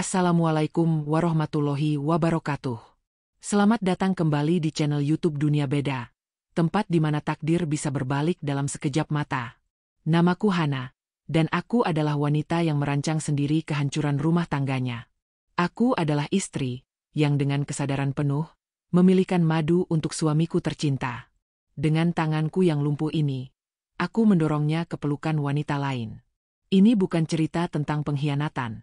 Assalamualaikum warahmatullahi wabarakatuh. Selamat datang kembali di channel YouTube Dunia Beda, tempat di mana takdir bisa berbalik dalam sekejap mata. Namaku Hana, dan aku adalah wanita yang merancang sendiri kehancuran rumah tangganya. Aku adalah istri yang dengan kesadaran penuh memilihkan madu untuk suamiku tercinta. Dengan tanganku yang lumpuh ini, aku mendorongnya ke pelukan wanita lain. Ini bukan cerita tentang pengkhianatan,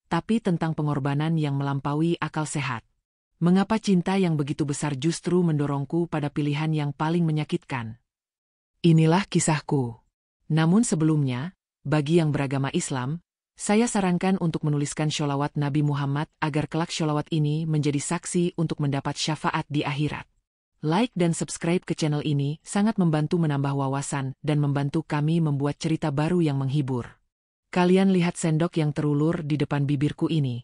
tapi tentang pengorbanan yang melampaui akal sehat. Mengapa cinta yang begitu besar justru mendorongku pada pilihan yang paling menyakitkan? Inilah kisahku. Namun sebelumnya, bagi yang beragama Islam, saya sarankan untuk menuliskan sholawat Nabi Muhammad agar kelak sholawat ini menjadi saksi untuk mendapat syafaat di akhirat. Like dan subscribe ke channel ini sangat membantu menambah wawasan dan membantu kami membuat cerita baru yang menghibur. Kalian lihat sendok yang terulur di depan bibirku ini.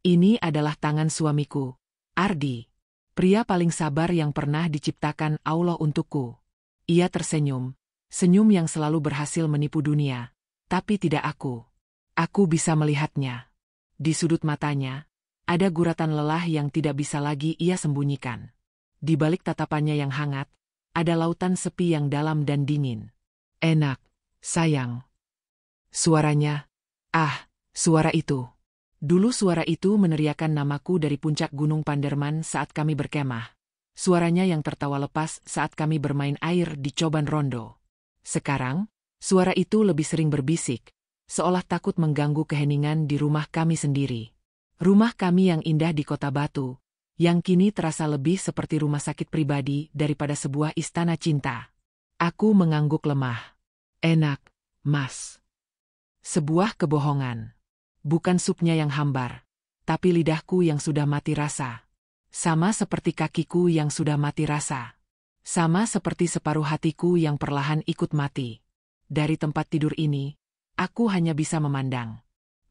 Ini adalah tangan suamiku, Ardi. Pria paling sabar yang pernah diciptakan Allah untukku. Ia tersenyum, senyum yang selalu berhasil menipu dunia, tapi tidak aku. Aku bisa melihatnya. Di sudut matanya, ada guratan lelah yang tidak bisa lagi ia sembunyikan. Di balik tatapannya yang hangat, ada lautan sepi yang dalam dan dingin. Enak, sayang. Suaranya, suara itu. Dulu suara itu meneriakan namaku dari puncak Gunung Panderman saat kami berkemah. Suaranya yang tertawa lepas saat kami bermain air di Coban Rondo. Sekarang, suara itu lebih sering berbisik, seolah takut mengganggu keheningan di rumah kami sendiri. Rumah kami yang indah di Kota Batu, yang kini terasa lebih seperti rumah sakit pribadi daripada sebuah istana cinta. Aku mengangguk lemah. Enak, Mas. Sebuah kebohongan. Bukan supnya yang hambar, tapi lidahku yang sudah mati rasa. Sama seperti kakiku yang sudah mati rasa. Sama seperti separuh hatiku yang perlahan ikut mati. Dari tempat tidur ini, aku hanya bisa memandang.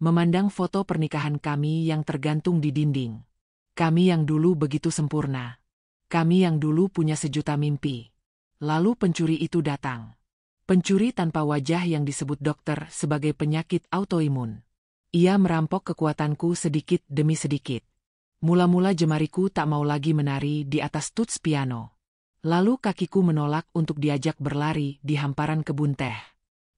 Memandang foto pernikahan kami yang tergantung di dinding. Kami yang dulu begitu sempurna. Kami yang dulu punya sejuta mimpi. Lalu pencuri itu datang. Pencuri tanpa wajah yang disebut dokter sebagai penyakit autoimun. Ia merampok kekuatanku sedikit demi sedikit. Mula-mula jemariku tak mau lagi menari di atas tuts piano. Lalu kakiku menolak untuk diajak berlari di hamparan kebun teh.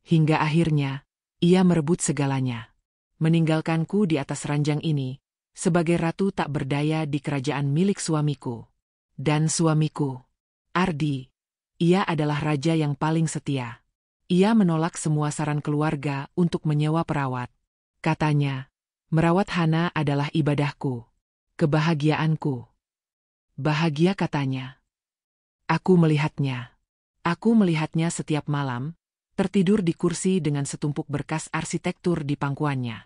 Hingga akhirnya, ia merebut segalanya. Meninggalkanku di atas ranjang ini, sebagai ratu tak berdaya di kerajaan milik suamiku. Dan suamiku, Ardi, ia adalah raja yang paling setia. Ia menolak semua saran keluarga untuk menyewa perawat. Katanya, merawat Hana adalah ibadahku, kebahagiaanku. Bahagia katanya. Aku melihatnya. Aku melihatnya setiap malam, tertidur di kursi dengan setumpuk berkas arsitektur di pangkuannya.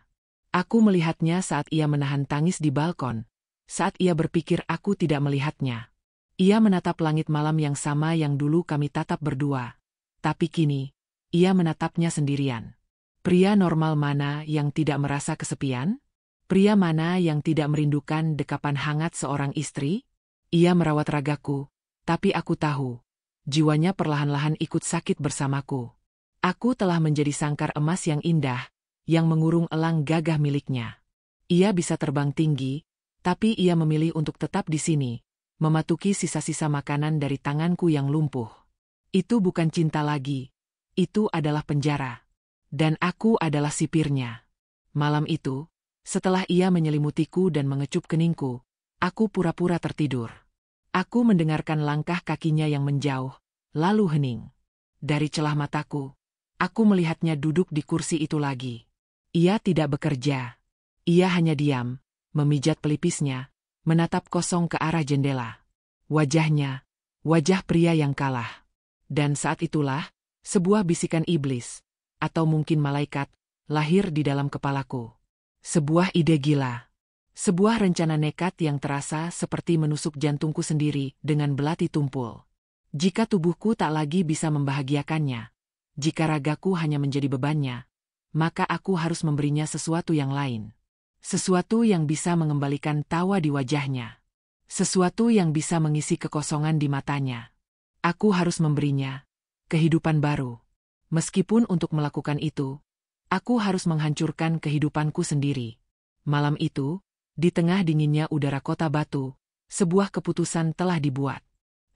Aku melihatnya saat ia menahan tangis di balkon, saat ia berpikir aku tidak melihatnya. Ia menatap langit malam yang sama yang dulu kami tatap berdua. Tapi kini, ia menatapnya sendirian. Pria normal mana yang tidak merasa kesepian? Pria mana yang tidak merindukan dekapan hangat seorang istri? Ia merawat ragaku, tapi aku tahu, jiwanya perlahan-lahan ikut sakit bersamaku. Aku telah menjadi sangkar emas yang indah, yang mengurung elang gagah miliknya. Ia bisa terbang tinggi, tapi ia memilih untuk tetap di sini, mematuki sisa-sisa makanan dari tanganku yang lumpuh. Itu bukan cinta lagi, itu adalah penjara. Dan aku adalah sipirnya. Malam itu, setelah ia menyelimutiku dan mengecup keningku, aku pura-pura tertidur. Aku mendengarkan langkah kakinya yang menjauh, lalu hening. Dari celah mataku, aku melihatnya duduk di kursi itu lagi. Ia tidak bekerja. Ia hanya diam, memijat pelipisnya, menatap kosong ke arah jendela. Wajahnya, wajah pria yang kalah. Dan saat itulah, sebuah bisikan iblis, atau mungkin malaikat, lahir di dalam kepalaku. Sebuah ide gila. Sebuah rencana nekat yang terasa seperti menusuk jantungku sendiri dengan belati tumpul. Jika tubuhku tak lagi bisa membahagiakannya, jika ragaku hanya menjadi bebannya, maka aku harus memberinya sesuatu yang lain. Sesuatu yang bisa mengembalikan tawa di wajahnya. Sesuatu yang bisa mengisi kekosongan di matanya. Aku harus memberinya kehidupan baru. Meskipun untuk melakukan itu, aku harus menghancurkan kehidupanku sendiri. Malam itu, di tengah dinginnya udara kota batu, sebuah keputusan telah dibuat.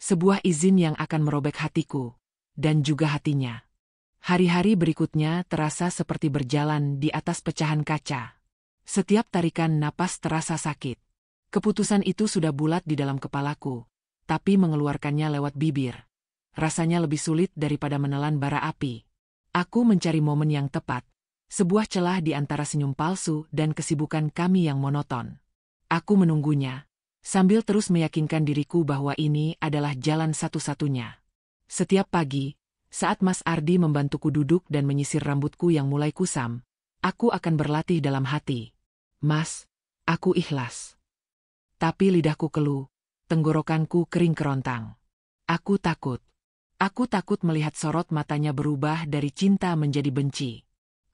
Sebuah izin yang akan merobek hatiku, dan juga hatinya. Hari-hari berikutnya terasa seperti berjalan di atas pecahan kaca. Setiap tarikan napas terasa sakit. Keputusan itu sudah bulat di dalam kepalaku, tapi mengeluarkannya lewat bibir. Rasanya lebih sulit daripada menelan bara api. Aku mencari momen yang tepat, sebuah celah di antara senyum palsu dan kesibukan kami yang monoton. Aku menunggunya, sambil terus meyakinkan diriku bahwa ini adalah jalan satu-satunya. Setiap pagi, saat Mas Ardi membantuku duduk dan menyisir rambutku yang mulai kusam, aku akan berlatih dalam hati. Mas, aku ikhlas. Tapi lidahku keluh, tenggorokanku kering kerontang. Aku takut. Aku takut melihat sorot matanya berubah dari cinta menjadi benci.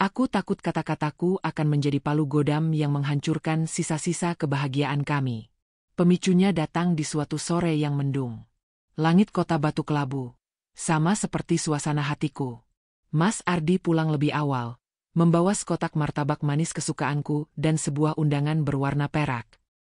Aku takut kata-kataku akan menjadi palu godam yang menghancurkan sisa-sisa kebahagiaan kami. Pemicunya datang di suatu sore yang mendung. Langit kota batu kelabu, sama seperti suasana hatiku. Mas Ardi pulang lebih awal, membawa sekotak martabak manis kesukaanku dan sebuah undangan berwarna perak.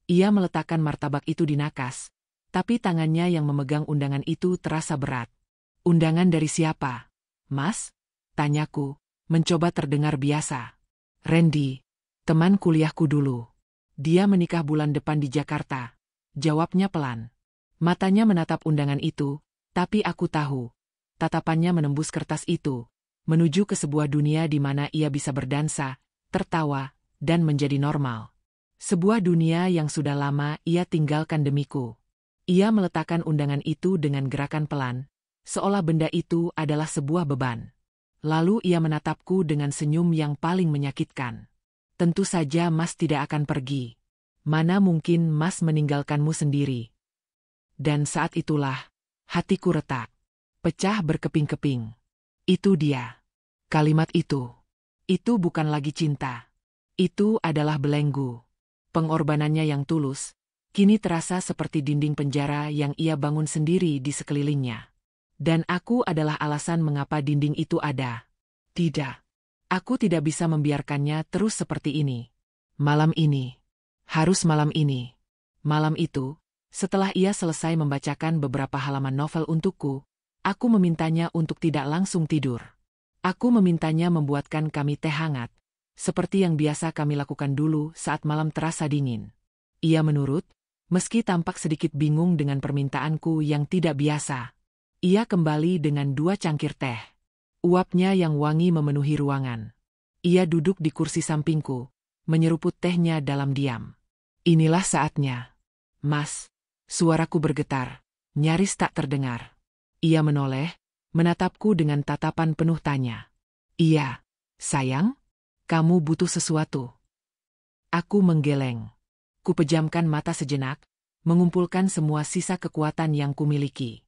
Ia meletakkan martabak itu di nakas, tapi tangannya yang memegang undangan itu terasa berat. Undangan dari siapa, Mas? Tanyaku, mencoba terdengar biasa. Randy, teman kuliahku dulu. Dia menikah bulan depan di Jakarta. Jawabnya pelan. Matanya menatap undangan itu, tapi aku tahu. Tatapannya menembus kertas itu, menuju ke sebuah dunia di mana ia bisa berdansa, tertawa, dan menjadi normal. Sebuah dunia yang sudah lama ia tinggalkan demiku. Ia meletakkan undangan itu dengan gerakan pelan, seolah benda itu adalah sebuah beban. Lalu ia menatapku dengan senyum yang paling menyakitkan. Tentu saja Mas tidak akan pergi. Mana mungkin Mas meninggalkanmu sendiri. Dan saat itulah, hatiku retak. Pecah berkeping-keping. Itu dia. Kalimat itu. Itu bukan lagi cinta. Itu adalah belenggu. Pengorbanannya yang tulus, kini terasa seperti dinding penjara yang ia bangun sendiri di sekelilingnya. Dan aku adalah alasan mengapa dinding itu ada. Tidak. Aku tidak bisa membiarkannya terus seperti ini. Malam ini. Harus malam ini. Malam itu, setelah ia selesai membacakan beberapa halaman novel untukku, aku memintanya untuk tidak langsung tidur. Aku memintanya membuatkan kami teh hangat, seperti yang biasa kami lakukan dulu saat malam terasa dingin. Ia menurut, meski tampak sedikit bingung dengan permintaanku yang tidak biasa. Ia kembali dengan 2 cangkir teh. Uapnya yang wangi memenuhi ruangan. Ia duduk di kursi sampingku, menyeruput tehnya dalam diam. Inilah saatnya. Mas, suaraku bergetar, nyaris tak terdengar. Ia menoleh, menatapku dengan tatapan penuh tanya. Iya, sayang, kamu butuh sesuatu. Aku menggeleng. Kupejamkan mata sejenak, mengumpulkan semua sisa kekuatan yang kumiliki.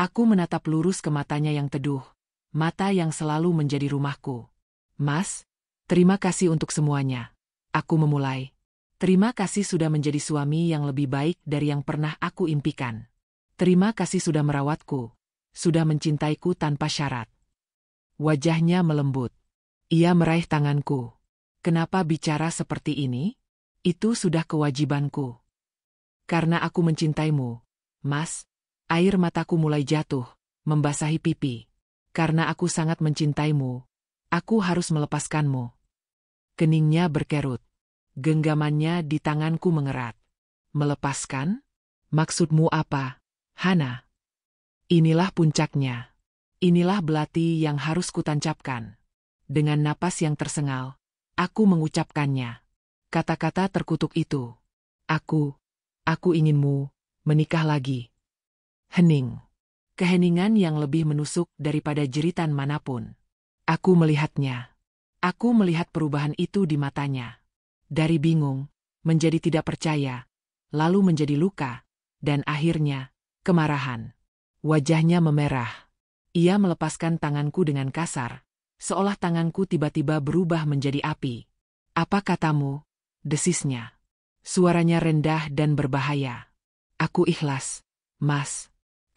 Aku menatap lurus ke matanya yang teduh, mata yang selalu menjadi rumahku. Mas, terima kasih untuk semuanya. Aku memulai. Terima kasih sudah menjadi suami yang lebih baik dari yang pernah aku impikan. Terima kasih sudah merawatku, sudah mencintaiku tanpa syarat. Wajahnya melembut. Ia meraih tanganku. Kenapa bicara seperti ini? Itu sudah kewajibanku. Karena aku mencintaimu, Mas. Air mataku mulai jatuh, membasahi pipi. Karena aku sangat mencintaimu, aku harus melepaskanmu. Keningnya berkerut. Genggamannya di tanganku mengerat. Melepaskan? Maksudmu apa, Hana? Inilah puncaknya. Inilah belati yang harus kutancapkan. Dengan napas yang tersengal, aku mengucapkannya. Kata-kata terkutuk itu. Aku inginmu, menikah lagi. Hening. Keheningan yang lebih menusuk daripada jeritan manapun. Aku melihatnya. Aku melihat perubahan itu di matanya. Dari bingung, menjadi tidak percaya, lalu menjadi luka, dan akhirnya, kemarahan. Wajahnya memerah. Ia melepaskan tanganku dengan kasar, seolah tanganku tiba-tiba berubah menjadi api. Apa katamu? Desisnya. Suaranya rendah dan berbahaya. Aku ikhlas, Mas.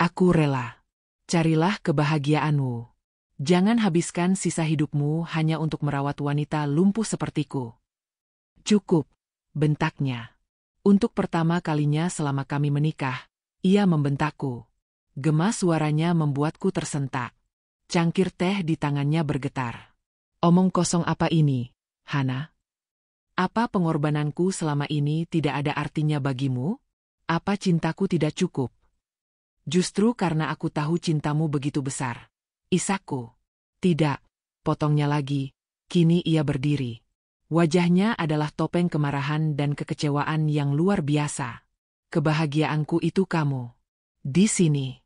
Aku rela. Carilah kebahagiaanmu. Jangan habiskan sisa hidupmu hanya untuk merawat wanita lumpuh sepertiku. Cukup. bentaknya. Untuk pertama kalinya selama kami menikah, ia membentakku. Gema suaranya membuatku tersentak. Cangkir teh di tangannya bergetar. Omong kosong apa ini, Hana? Apa pengorbananku selama ini tidak ada artinya bagimu? Apa cintaku tidak cukup? Justru karena aku tahu cintamu begitu besar. Isakku. Tidak, potongnya lagi. Kini ia berdiri. Wajahnya adalah topeng kemarahan dan kekecewaan yang luar biasa. Kebahagiaanku itu kamu. Di sini.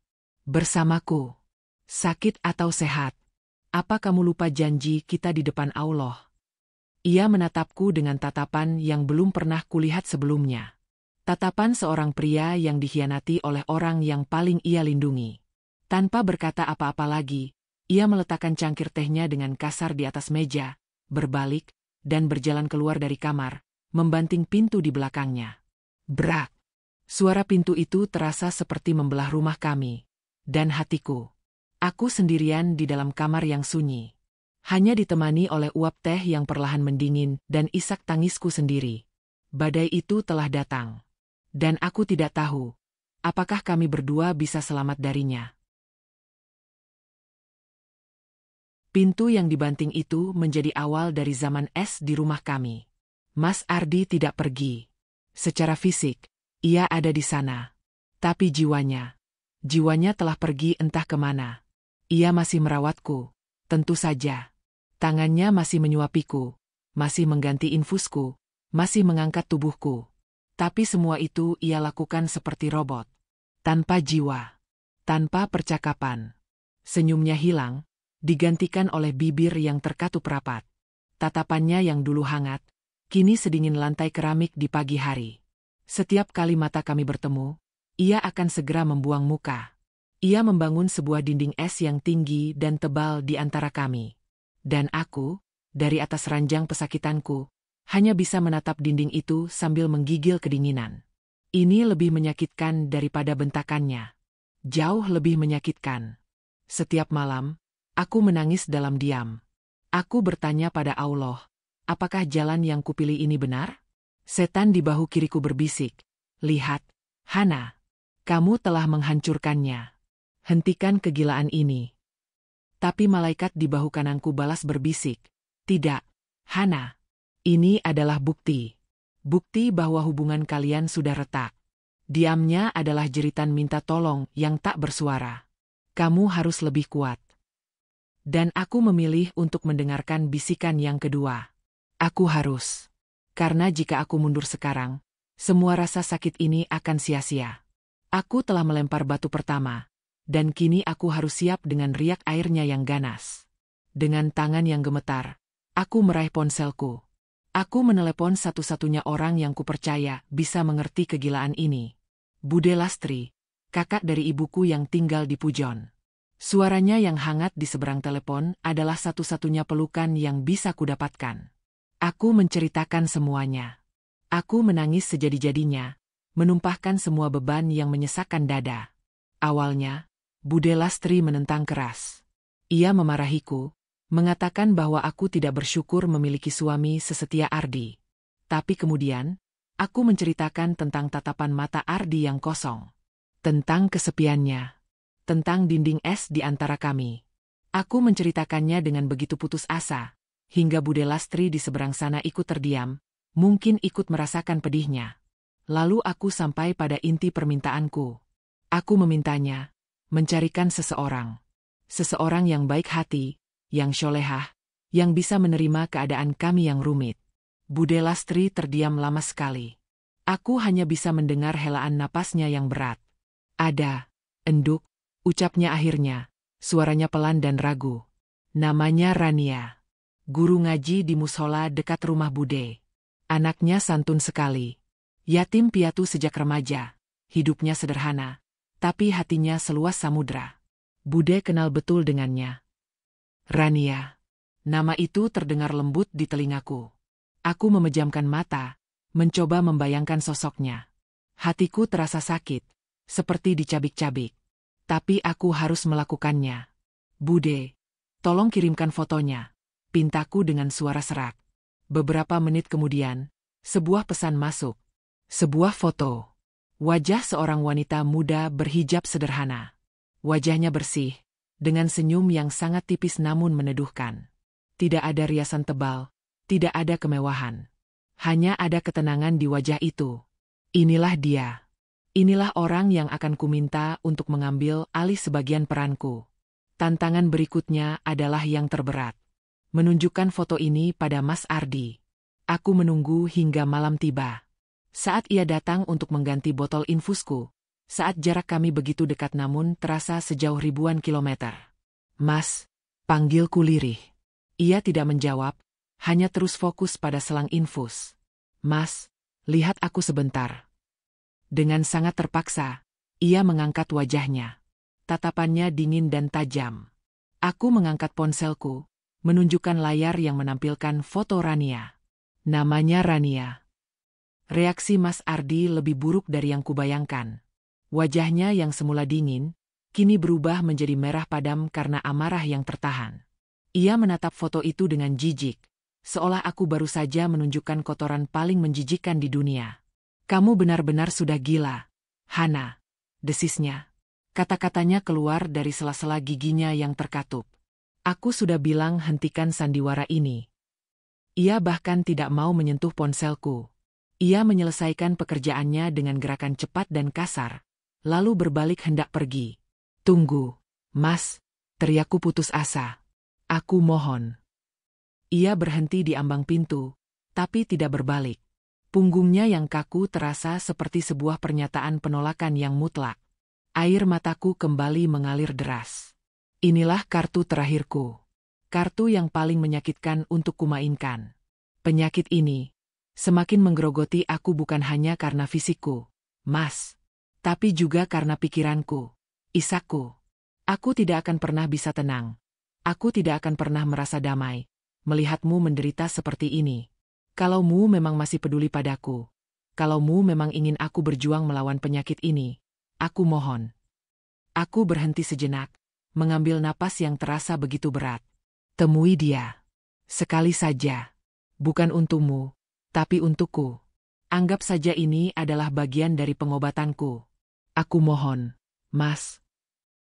Bersamaku. Sakit atau sehat. Apa kamu lupa janji kita di depan Allah? Ia menatapku dengan tatapan yang belum pernah kulihat sebelumnya. Tatapan seorang pria yang dikhianati oleh orang yang paling ia lindungi. Tanpa berkata apa-apa lagi, ia meletakkan cangkir tehnya dengan kasar di atas meja, berbalik, dan berjalan keluar dari kamar, membanting pintu di belakangnya. Brak! Suara pintu itu terasa seperti membelah rumah kami. Dan hatiku. Aku sendirian di dalam kamar yang sunyi. Hanya ditemani oleh uap teh yang perlahan mendingin dan isak tangisku sendiri. Badai itu telah datang. Dan aku tidak tahu, apakah kami berdua bisa selamat darinya. Pintu yang dibanting itu menjadi awal dari zaman es di rumah kami. Mas Ardi tidak pergi. Secara fisik, ia ada di sana. Tapi jiwanya telah pergi entah kemana. Ia masih merawatku, tentu saja. Tangannya masih menyuapiku, masih mengganti infusku, masih mengangkat tubuhku. Tapi semua itu ia lakukan seperti robot. Tanpa jiwa. Tanpa percakapan. Senyumnya hilang, digantikan oleh bibir yang terkatup rapat. Tatapannya yang dulu hangat, kini sedingin lantai keramik di pagi hari. Setiap kali mata kami bertemu, ia akan segera membuang muka. Ia membangun sebuah dinding es yang tinggi dan tebal di antara kami. Dan aku, dari atas ranjang pesakitanku, hanya bisa menatap dinding itu sambil menggigil kedinginan. Ini lebih menyakitkan daripada bentakannya. Jauh lebih menyakitkan. Setiap malam, aku menangis dalam diam. Aku bertanya pada Allah, apakah jalan yang kupilih ini benar? Setan di bahu kiriku berbisik, lihat, Hana, kamu telah menghancurkannya. Hentikan kegilaan ini. Tapi malaikat di bahu kananku balas berbisik, tidak, Hana. Ini adalah bukti. Bukti bahwa hubungan kalian sudah retak. Diamnya adalah jeritan minta tolong yang tak bersuara. Kamu harus lebih kuat. Dan aku memilih untuk mendengarkan bisikan yang kedua. Aku harus. Karena jika aku mundur sekarang, semua rasa sakit ini akan sia-sia. Aku telah melempar batu pertama, dan kini aku harus siap dengan riak airnya yang ganas. Dengan tangan yang gemetar, aku meraih ponselku. Aku menelepon satu-satunya orang yang kupercaya bisa mengerti kegilaan ini. Bude Lastri, kakak dari ibuku yang tinggal di Pujon. Suaranya yang hangat di seberang telepon adalah satu-satunya pelukan yang bisa kudapatkan. Aku menceritakan semuanya. Aku menangis sejadi-jadinya, menumpahkan semua beban yang menyesakkan dada. Awalnya, Bude Lastri menentang keras. Ia memarahiku, mengatakan bahwa aku tidak bersyukur memiliki suami sesetia Ardi. Tapi kemudian, aku menceritakan tentang tatapan mata Ardi yang kosong. Tentang kesepiannya. Tentang dinding es di antara kami. Aku menceritakannya dengan begitu putus asa, hingga Bude Lastri di seberang sana ikut terdiam, mungkin ikut merasakan pedihnya. Lalu aku sampai pada inti permintaanku. Aku memintanya, mencarikan seseorang. Seseorang yang baik hati, yang sholehah, yang bisa menerima keadaan kami yang rumit. Bude Lastri terdiam lama sekali. Aku hanya bisa mendengar helaan napasnya yang berat. Ada, enduk, ucapnya akhirnya, suaranya pelan dan ragu. Namanya Rania. Guru ngaji di musola dekat rumah Bude. Anaknya santun sekali. Yatim piatu sejak remaja. Hidupnya sederhana, tapi hatinya seluas samudra. Bude kenal betul dengannya. Rania. Nama itu terdengar lembut di telingaku. Aku memejamkan mata, mencoba membayangkan sosoknya. Hatiku terasa sakit, seperti dicabik-cabik. Tapi aku harus melakukannya. Bude, tolong kirimkan fotonya, pintaku dengan suara serak. Beberapa menit kemudian, Sebuah pesan masuk. Sebuah foto. Wajah seorang wanita muda berhijab sederhana. Wajahnya bersih, dengan senyum yang sangat tipis namun meneduhkan. Tidak ada riasan tebal, tidak ada kemewahan. Hanya ada ketenangan di wajah itu. Inilah dia. Inilah orang yang akan kuminta untuk mengambil alih sebagian peranku. Tantangan berikutnya adalah yang terberat. Menunjukkan foto ini pada Mas Ardi. Aku menunggu hingga malam tiba. Saat ia datang untuk mengganti botol infusku, saat jarak kami begitu dekat namun terasa sejauh ribuan kilometer. Mas, panggilku lirih. Ia tidak menjawab, hanya terus fokus pada selang infus. Mas, lihat aku sebentar. Dengan sangat terpaksa, ia mengangkat wajahnya. Tatapannya dingin dan tajam. Aku mengangkat ponselku, menunjukkan layar yang menampilkan foto Rania. Namanya Rania. Reaksi Mas Ardi lebih buruk dari yang kubayangkan. Wajahnya yang semula dingin, kini berubah menjadi merah padam karena amarah yang tertahan. Ia menatap foto itu dengan jijik, seolah aku baru saja menunjukkan kotoran paling menjijikkan di dunia. Kamu benar-benar sudah gila, Hana, desisnya. Kata-katanya keluar dari sela-sela giginya yang terkatup. Aku sudah bilang hentikan sandiwara ini. Ia bahkan tidak mau menyentuh ponselku. Ia menyelesaikan pekerjaannya dengan gerakan cepat dan kasar, lalu berbalik hendak pergi. Tunggu, Mas, teriakku putus asa. Aku mohon. Ia berhenti di ambang pintu, tapi tidak berbalik. Punggungnya yang kaku terasa seperti sebuah pernyataan penolakan yang mutlak. Air mataku kembali mengalir deras. Inilah kartu terakhirku. Kartu yang paling menyakitkan untuk kumainkan. Penyakit ini semakin menggerogoti aku bukan hanya karena fisikku, Mas, tapi juga karena pikiranku, Isakku. Aku tidak akan pernah bisa tenang. Aku tidak akan pernah merasa damai, melihatmu menderita seperti ini. Kalaumu memang masih peduli padaku, kalaumu memang ingin aku berjuang melawan penyakit ini, aku mohon. Aku berhenti sejenak, mengambil napas yang terasa begitu berat. Temui dia. Sekali saja. Bukan untukmu, tapi untukku. Anggap saja ini adalah bagian dari pengobatanku. Aku mohon, Mas.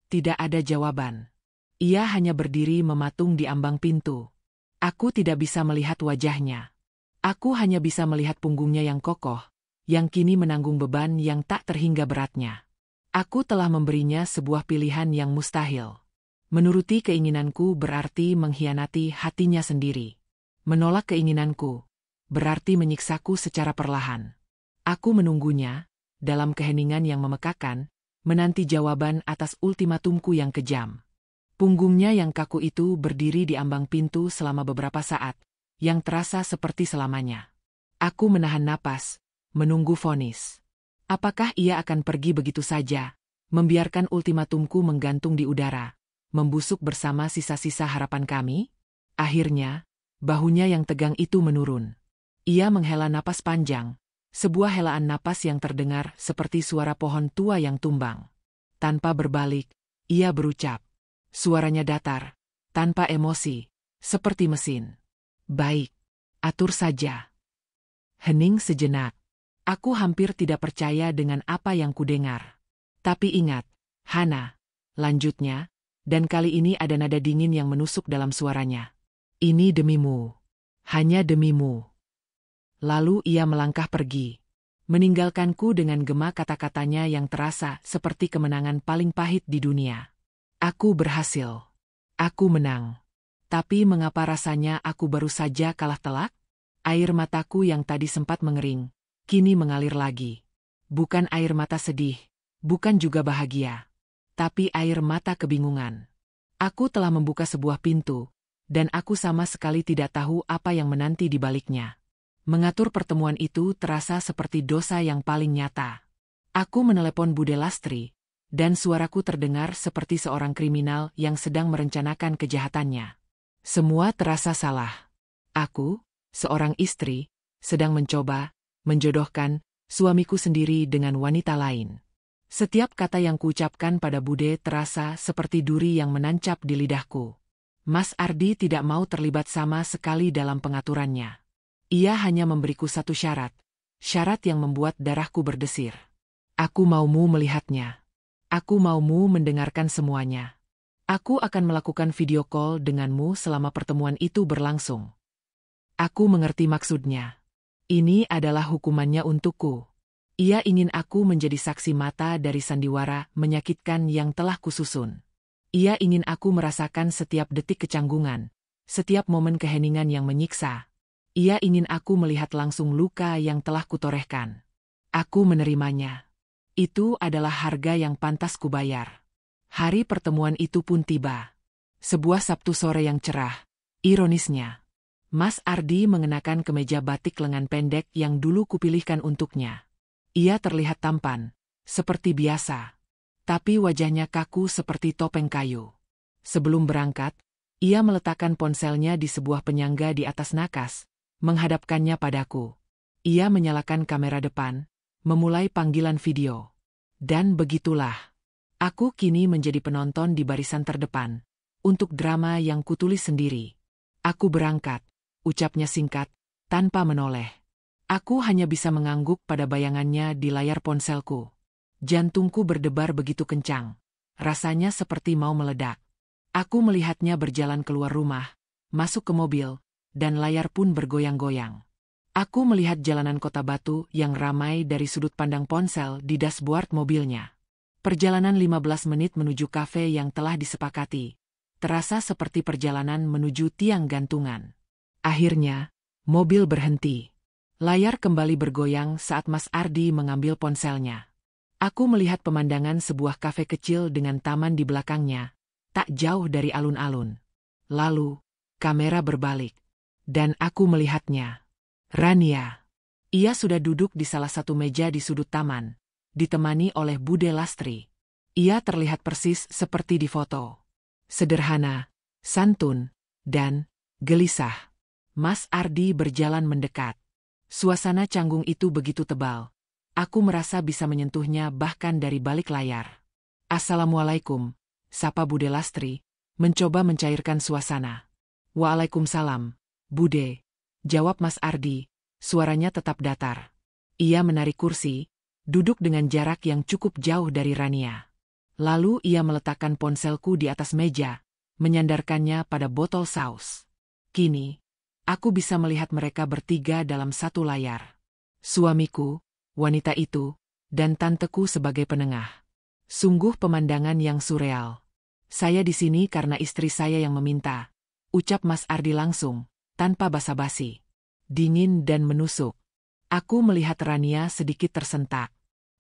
Tidak ada jawaban. Ia hanya berdiri mematung di ambang pintu. Aku tidak bisa melihat wajahnya. Aku hanya bisa melihat punggungnya yang kokoh, yang kini menanggung beban yang tak terhingga beratnya. Aku telah memberinya sebuah pilihan yang mustahil. Menuruti keinginanku berarti mengkhianati hatinya sendiri. Menolak keinginanku berarti menyiksaku secara perlahan. Aku menunggunya, dalam keheningan yang memekakan, menanti jawaban atas ultimatumku yang kejam. Punggungnya yang kaku itu berdiri di ambang pintu selama beberapa saat, yang terasa seperti selamanya. Aku menahan napas, menunggu vonis. Apakah ia akan pergi begitu saja, membiarkan ultimatumku menggantung di udara, membusuk bersama sisa-sisa harapan kami? Akhirnya, bahunya yang tegang itu menurun. Ia menghela napas panjang, sebuah helaan napas yang terdengar seperti suara pohon tua yang tumbang. Tanpa berbalik, ia berucap. Suaranya datar, tanpa emosi, seperti mesin. Baik, atur saja. Hening sejenak. Aku hampir tidak percaya dengan apa yang kudengar. Tapi ingat, Hana, lanjutnya, dan kali ini ada nada dingin yang menusuk dalam suaranya. Ini demimu. Hanya demimu. Lalu ia melangkah pergi, meninggalkanku dengan gema kata-katanya yang terasa seperti kemenangan paling pahit di dunia. Aku berhasil. Aku menang. Tapi mengapa rasanya aku baru saja kalah telak? Air mataku yang tadi sempat mengering, kini mengalir lagi. Bukan air mata sedih, bukan juga bahagia, tapi air mata kebingungan. Aku telah membuka sebuah pintu, dan aku sama sekali tidak tahu apa yang menanti di baliknya. Mengatur pertemuan itu terasa seperti dosa yang paling nyata. Aku menelepon Bude Lastri, dan suaraku terdengar seperti seorang kriminal yang sedang merencanakan kejahatannya. Semua terasa salah. Aku, seorang istri, sedang mencoba menjodohkan suamiku sendiri dengan wanita lain. Setiap kata yang kuucapkan pada Bude terasa seperti duri yang menancap di lidahku. Mas Ardi tidak mau terlibat sama sekali dalam pengaturannya. Ia hanya memberiku satu syarat. Syarat yang membuat darahku berdesir. Aku maumu melihatnya. Aku maumu mendengarkan semuanya. Aku akan melakukan video call denganmu selama pertemuan itu berlangsung. Aku mengerti maksudnya. Ini adalah hukumannya untukku. Ia ingin aku menjadi saksi mata dari sandiwara menyakitkan yang telah kususun. Ia ingin aku merasakan setiap detik kecanggungan, setiap momen keheningan yang menyiksa. Ia ingin aku melihat langsung luka yang telah kutorehkan. Aku menerimanya. Itu adalah harga yang pantas kubayar. Hari pertemuan itu pun tiba. Sebuah Sabtu sore yang cerah. Ironisnya, Mas Ardi mengenakan kemeja batik lengan pendek yang dulu kupilihkan untuknya. Ia terlihat tampan, seperti biasa. Tapi wajahnya kaku seperti topeng kayu. Sebelum berangkat, ia meletakkan ponselnya di sebuah penyangga di atas nakas, menghadapkannya padaku. Ia menyalakan kamera depan, memulai panggilan video. Dan begitulah. Aku kini menjadi penonton di barisan terdepan, untuk drama yang kutulis sendiri. Aku berangkat, ucapnya singkat, tanpa menoleh. Aku hanya bisa mengangguk pada bayangannya di layar ponselku. Jantungku berdebar begitu kencang. Rasanya seperti mau meledak. Aku melihatnya berjalan keluar rumah, masuk ke mobil, dan layar pun bergoyang-goyang. Aku melihat jalanan kota batu yang ramai dari sudut pandang ponsel di dashboard mobilnya. Perjalanan 15 menit menuju kafe yang telah disepakati. Terasa seperti perjalanan menuju tiang gantungan. Akhirnya, mobil berhenti. Layar kembali bergoyang saat Mas Ardi mengambil ponselnya. Aku melihat pemandangan sebuah kafe kecil dengan taman di belakangnya, tak jauh dari alun-alun. Lalu, kamera berbalik. Dan aku melihatnya. Rania. Ia sudah duduk di salah satu meja di sudut taman, ditemani oleh Bude Lastri. Ia terlihat persis seperti di foto. Sederhana, santun, dan gelisah. Mas Ardi berjalan mendekat. Suasana canggung itu begitu tebal. Aku merasa bisa menyentuhnya bahkan dari balik layar. Assalamualaikum, sapa Bude Lastri, mencoba mencairkan suasana. Waalaikumsalam, Bude, jawab Mas Ardi, suaranya tetap datar. Ia menarik kursi, duduk dengan jarak yang cukup jauh dari Rania. Lalu ia meletakkan ponselku di atas meja, menyandarkannya pada botol saus. Kini, aku bisa melihat mereka bertiga dalam satu layar. Suamiku, wanita itu, dan tanteku sebagai penengah. Sungguh pemandangan yang surreal. Saya di sini karena istri saya yang meminta, ucap Mas Ardi langsung, tanpa basa-basi. Dingin dan menusuk. Aku melihat Rania sedikit tersentak.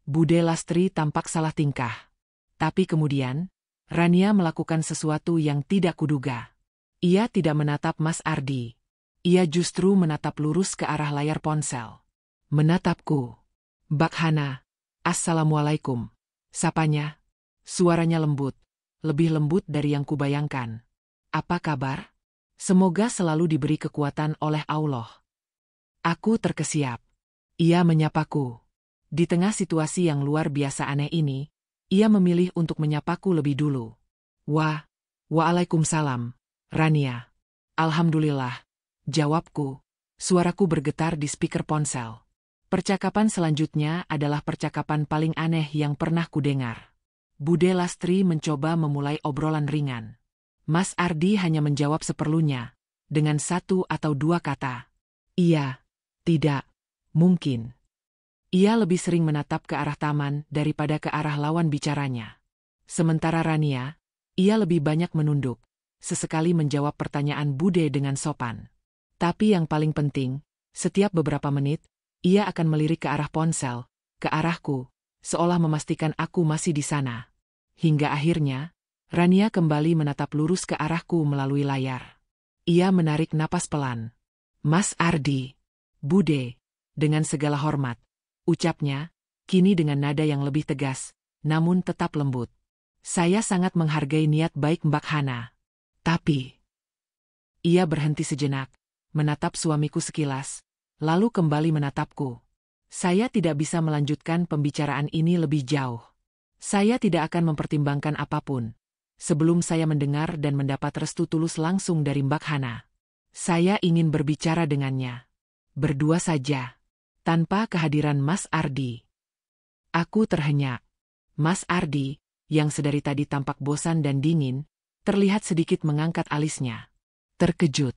Bude Lastri tampak salah tingkah. Tapi kemudian, Rania melakukan sesuatu yang tidak kuduga. Ia tidak menatap Mas Ardi. Ia justru menatap lurus ke arah layar ponsel. Menatapku. Mbak Hana, Assalamualaikum. Sapanya. Suaranya lembut. Lebih lembut dari yang kubayangkan. Apa kabar? Semoga selalu diberi kekuatan oleh Allah. Aku terkesiap. Ia menyapaku. Di tengah situasi yang luar biasa aneh ini, ia memilih untuk menyapaku lebih dulu. Waalaikumsalam, Rania. Alhamdulillah, jawabku. Suaraku bergetar di speaker ponsel. Percakapan selanjutnya adalah percakapan paling aneh yang pernah kudengar. Bude Lastri mencoba memulai obrolan ringan. Mas Ardi hanya menjawab seperlunya, dengan satu atau dua kata. Iya, tidak, mungkin. Ia lebih sering menatap ke arah taman daripada ke arah lawan bicaranya. Sementara Rania, ia lebih banyak menunduk, sesekali menjawab pertanyaan Bude dengan sopan. Tapi yang paling penting, setiap beberapa menit, ia akan melirik ke arah ponsel, ke arahku, seolah memastikan aku masih di sana. Hingga akhirnya, Rania kembali menatap lurus ke arahku melalui layar. Ia menarik napas pelan. Mas Ardi. Bude, dengan segala hormat, ucapnya, kini dengan nada yang lebih tegas, namun tetap lembut. Saya sangat menghargai niat baik Mbak Hana. Tapi, ia berhenti sejenak, menatap suamiku sekilas, lalu kembali menatapku. Saya tidak bisa melanjutkan pembicaraan ini lebih jauh. Saya tidak akan mempertimbangkan apapun, sebelum saya mendengar dan mendapat restu tulus langsung dari Mbak Hana. Saya ingin berbicara dengannya. Berdua saja. Tanpa kehadiran Mas Ardi. Aku terhenyak. Mas Ardi, yang sedari tadi tampak bosan dan dingin, terlihat sedikit mengangkat alisnya. Terkejut.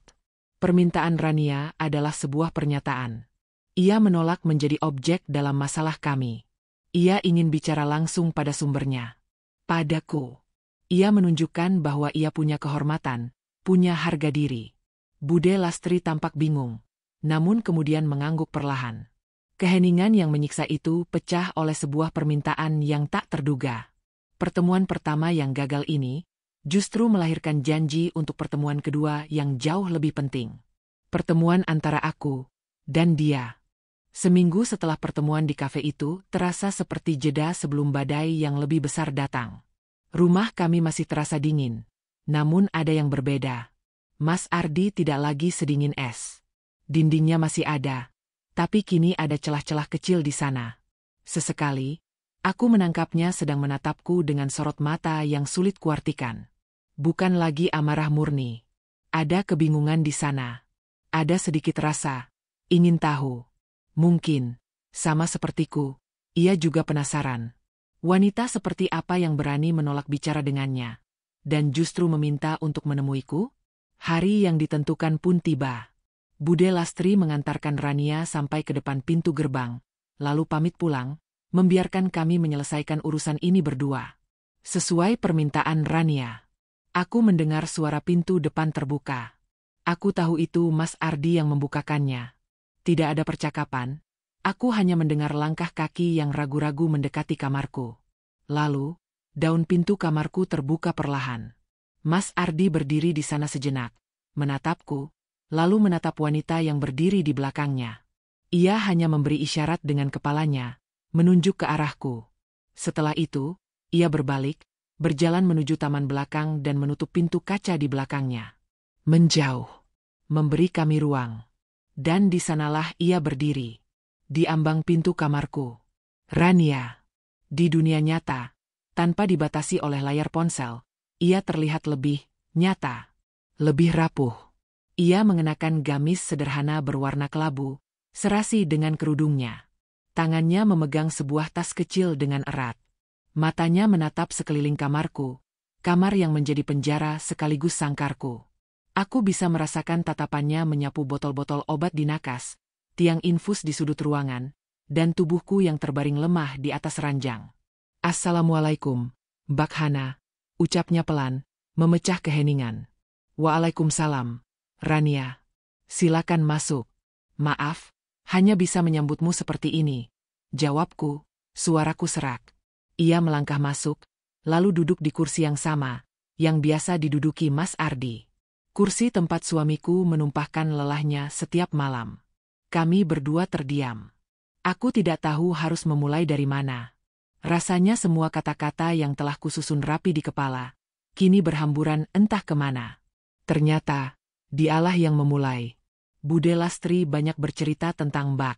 Permintaan Rania adalah sebuah pernyataan. Ia menolak menjadi objek dalam masalah kami. Ia ingin bicara langsung pada sumbernya. Padaku. Ia menunjukkan bahwa ia punya kehormatan, punya harga diri. Bude Lastri tampak bingung, namun kemudian mengangguk perlahan. Keheningan yang menyiksa itu pecah oleh sebuah permintaan yang tak terduga. Pertemuan pertama yang gagal ini justru melahirkan janji untuk pertemuan kedua yang jauh lebih penting. Pertemuan antara aku dan dia. Seminggu setelah pertemuan di kafe itu terasa seperti jeda sebelum badai yang lebih besar datang. Rumah kami masih terasa dingin, namun ada yang berbeda. Mas Ardi tidak lagi sedingin es. Dindingnya masih ada, tapi kini ada celah-celah kecil di sana. Sesekali, aku menangkapnya sedang menatapku dengan sorot mata yang sulit kuartikan. Bukan lagi amarah murni. Ada kebingungan di sana. Ada sedikit rasa, ingin tahu. Mungkin, sama sepertiku, ia juga penasaran. Wanita seperti apa yang berani menolak bicara dengannya, dan justru meminta untuk menemuiku? Hari yang ditentukan pun tiba. Bude Lastri mengantarkan Rania sampai ke depan pintu gerbang, lalu pamit pulang, membiarkan kami menyelesaikan urusan ini berdua. Sesuai permintaan Rania. Aku mendengar suara pintu depan terbuka. Aku tahu itu Mas Ardi yang membukakannya. Tidak ada percakapan, aku hanya mendengar langkah kaki yang ragu-ragu mendekati kamarku. Lalu, daun pintu kamarku terbuka perlahan. Mas Ardi berdiri di sana sejenak, menatapku, lalu menatap wanita yang berdiri di belakangnya. Ia hanya memberi isyarat dengan kepalanya, menunjuk ke arahku. Setelah itu, ia berbalik, berjalan menuju taman belakang dan menutup pintu kaca di belakangnya. Menjauh, memberi kami ruang. Dan di sanalah ia berdiri. Di ambang pintu kamarku. Rania. Di dunia nyata, tanpa dibatasi oleh layar ponsel, ia terlihat lebih nyata. Lebih rapuh. Ia mengenakan gamis sederhana berwarna kelabu, serasi dengan kerudungnya. Tangannya memegang sebuah tas kecil dengan erat. Matanya menatap sekeliling kamarku, kamar yang menjadi penjara sekaligus sangkarku. Aku bisa merasakan tatapannya menyapu botol-botol obat di nakas, tiang infus di sudut ruangan, dan tubuhku yang terbaring lemah di atas ranjang. Assalamualaikum, Mbak Hana, ucapnya pelan, memecah keheningan. Waalaikumsalam, Rania. Silakan masuk. Maaf, hanya bisa menyambutmu seperti ini. Jawabku, suaraku serak. Ia melangkah masuk, lalu duduk di kursi yang sama, yang biasa diduduki Mas Ardi. Kursi tempat suamiku menumpahkan lelahnya setiap malam. Kami berdua terdiam. Aku tidak tahu harus memulai dari mana. Rasanya semua kata-kata yang telah kususun rapi di kepala, kini berhamburan entah kemana. Ternyata, dialah yang memulai. Bude Lastri banyak bercerita tentang Mbak.